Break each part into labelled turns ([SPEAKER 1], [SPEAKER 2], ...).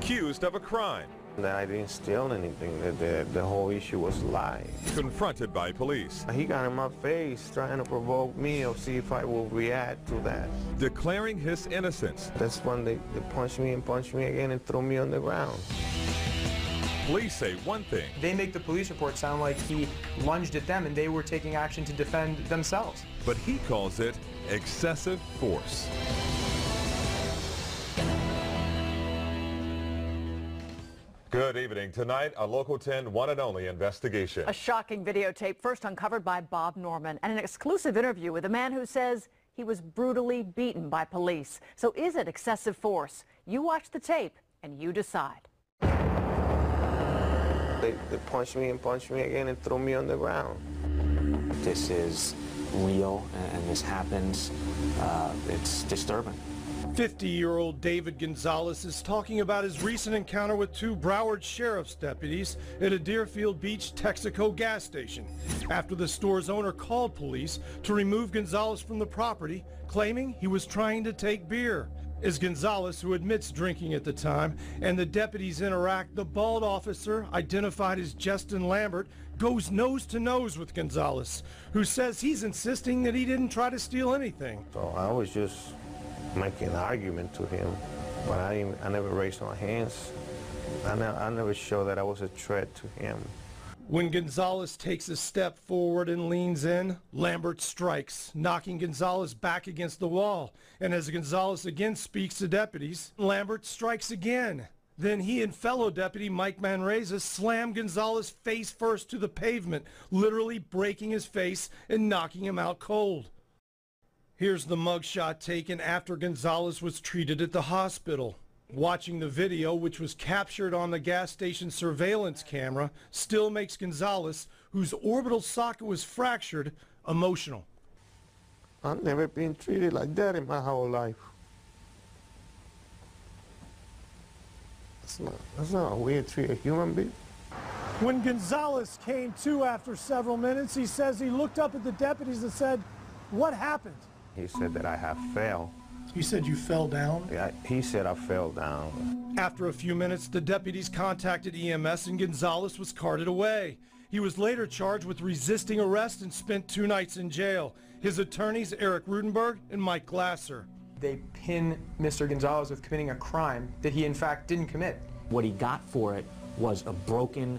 [SPEAKER 1] accused of a crime.
[SPEAKER 2] That I didn't steal anything, that the whole issue was lying.
[SPEAKER 1] Confronted by police.
[SPEAKER 2] He got in my face trying to provoke me or see if I will react to that.
[SPEAKER 1] Declaring his innocence.
[SPEAKER 2] That's when they punched me again and threw me on the ground.
[SPEAKER 1] Police say one thing.
[SPEAKER 3] They make the police report sound like he lunged at them and they were taking action to defend themselves.
[SPEAKER 1] But he calls it excessive force. Good evening. Tonight, a Local 10 one and only investigation.
[SPEAKER 4] A shocking videotape first uncovered by Bob Norman and an exclusive interview with a man who says he was brutally beaten by police. So is it excessive force? You watch the tape and you decide.
[SPEAKER 2] They punched me again and threw me on the ground.
[SPEAKER 5] This is real and this happens. It's disturbing.
[SPEAKER 6] 50-year-old David Gonzalez is talking about his recent encounter with two Broward Sheriff's deputies at a Deerfield Beach Texaco gas station after the store's owner called police to remove Gonzalez from the property, claiming he was trying to take beer. As Gonzalez, who admits drinking at the time, and the deputies interact, the bald officer, identified as Justin Lambert, goes nose to nose with Gonzalez, who says he's insisting that he didn't try to steal anything.
[SPEAKER 2] So I was just making an argument to him, but I never raised my hands. I never showed that I was a threat to him.
[SPEAKER 6] When Gonzalez takes a step forward and leans in, Lambert strikes, knocking Gonzalez back against the wall. And as Gonzalez again speaks to deputies, Lambert strikes again. Then he and fellow deputy Mike Manreza slam Gonzalez face first to the pavement, literally breaking his face and knocking him out cold. Here's the mugshot taken after Gonzalez was treated at the hospital. Watching the video, which was captured on the gas station surveillance camera, still makes Gonzalez, whose orbital socket was fractured, emotional.
[SPEAKER 2] I've never been treated like that in my whole life. That's not a way to treat a human being.
[SPEAKER 7] When Gonzalez came to after several minutes, he says he looked up at the deputies and said, "What happened?"
[SPEAKER 2] He said that I have fell.
[SPEAKER 7] You said you fell down?
[SPEAKER 2] Yeah, he said I fell down.
[SPEAKER 6] After a few minutes, the deputies contacted EMS and Gonzalez was carted away. He was later charged with resisting arrest and spent 2 nights in jail. His attorneys, Eric Rudenberg and Mike Glasser.
[SPEAKER 3] They pin Mr. Gonzalez with committing a crime that he in fact didn't commit.
[SPEAKER 5] What he got for it was a broken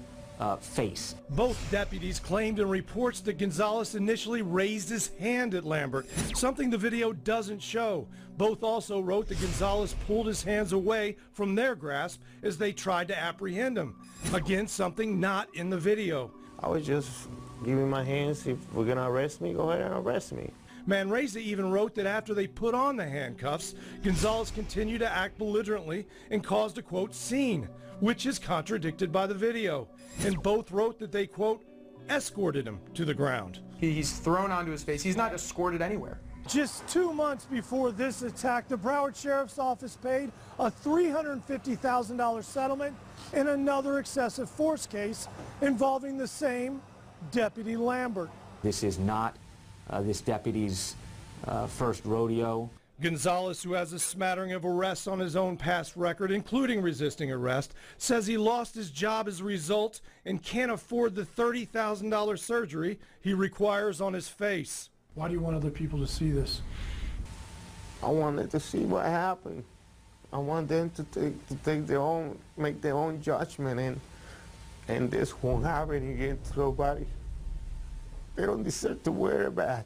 [SPEAKER 5] face.
[SPEAKER 6] Both deputies claimed in reports that Gonzalez initially raised his hand at Lambert, something the video doesn't show. Both also wrote that Gonzalez pulled his hands away from their grasp as they tried to apprehend him. Again, something not in the video.
[SPEAKER 2] I was just giving my hands. If we're going to arrest me, go ahead and arrest me.
[SPEAKER 6] Manreza even wrote that after they put on the handcuffs, Gonzalez continued to act belligerently and caused a, quote, scene, which is contradicted by the video. And both wrote that they, quote, escorted him to the ground.
[SPEAKER 3] He's thrown onto his face. He's not escorted anywhere.
[SPEAKER 7] Just 2 months before this attack, the Broward Sheriff's Office paid a $350,000 settlement in another excessive force case involving the same Deputy Lambert.
[SPEAKER 5] This is not this deputy's first rodeo.
[SPEAKER 6] Gonzalez, who has a smattering of arrests on his own past record, including resisting arrest, says he lost his job as a result and can't afford the $30,000 surgery he requires on his face.
[SPEAKER 7] Why do you want other people to see this?
[SPEAKER 2] I wanted to see what happened. I want them to make their own judgment, and this won't happen again to nobody. They don't deserve to wear a badge.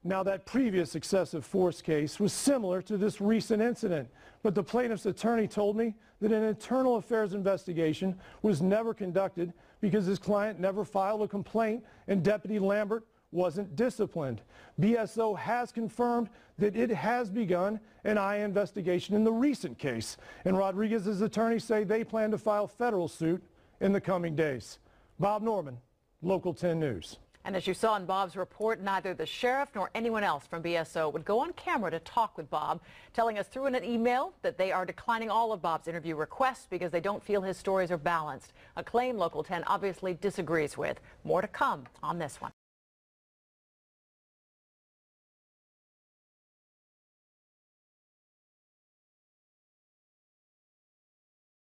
[SPEAKER 7] Now, that previous excessive force case was similar to this recent incident, but the plaintiff's attorney told me that an internal affairs investigation was never conducted because his client never filed a complaint and Deputy Lambert wasn't disciplined. BSO has confirmed that it has begun an eye investigation in the recent case, and Rodriguez's attorneys say they plan to file federal suit in the coming days. Bob Norman, Local 10 News.
[SPEAKER 4] And as you saw in Bob's report, neither the sheriff nor anyone else from BSO would go on camera to talk with Bob, telling us through an email that they are declining all of Bob's interview requests because they don't feel his stories are balanced, a claim Local 10 obviously disagrees with. More to come on this one.